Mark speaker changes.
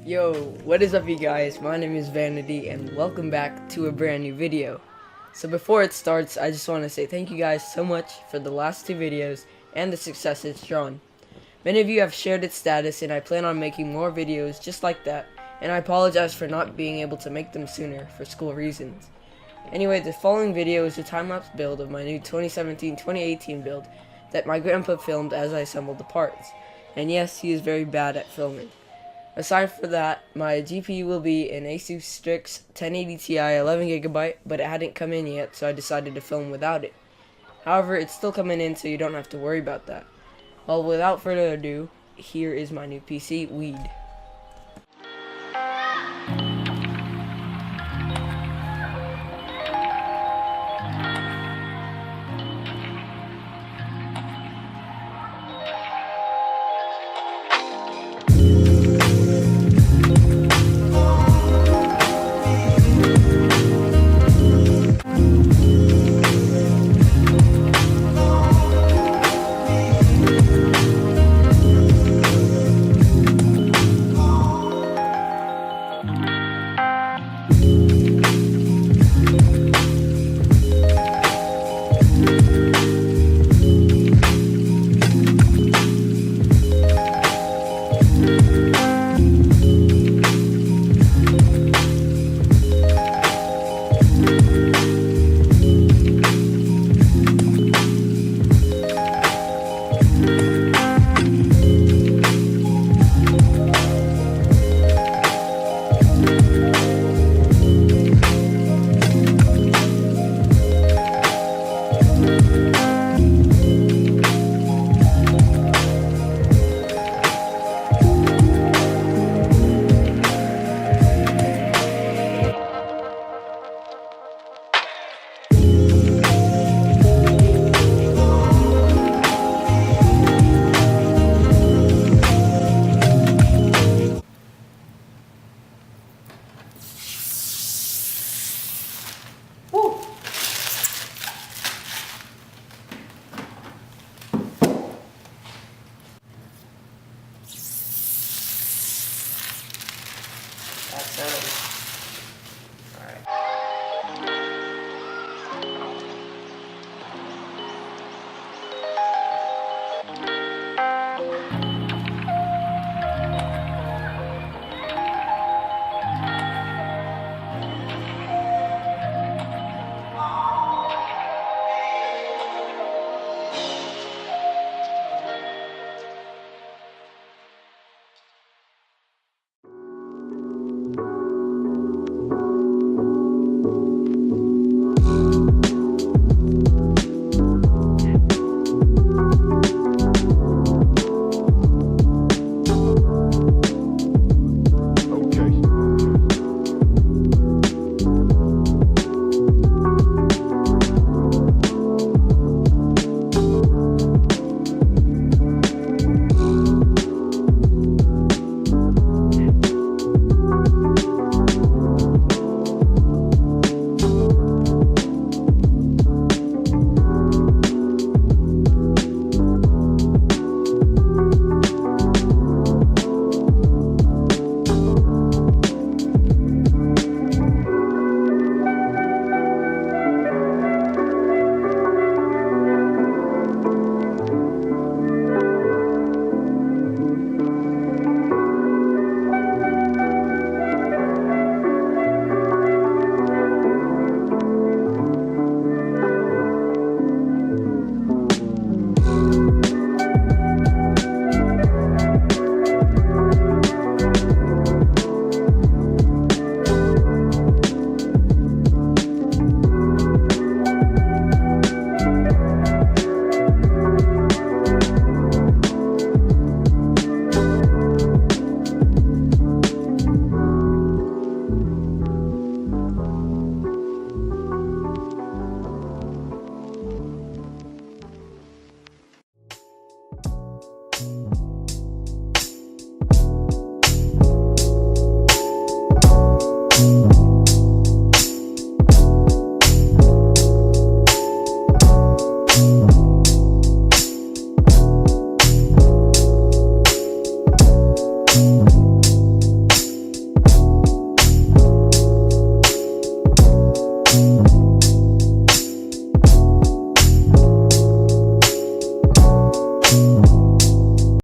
Speaker 1: Yo, what is up you guys? My name is Vanity and welcome back to a brand new video. So before it starts, I just want to say thank you guys so much for the last two videos and the success it's drawn. Many of you have shared its status and I plan on making more videos just like that, and I apologize for not being able to make them sooner for school reasons. Anyway, the following video is a time-lapse build of my new 2017-2018 build that my grandpa filmed as I assembled the parts. And yes, he is very bad at filming. Aside from that, my GPU will be an Asus Strix 1080 Ti 11GB, but it hadn't come in yet, so I decided to film without it. However, it's still coming in, so you don't have to worry about that. Well, without further ado, here is my new PC, Weed. That's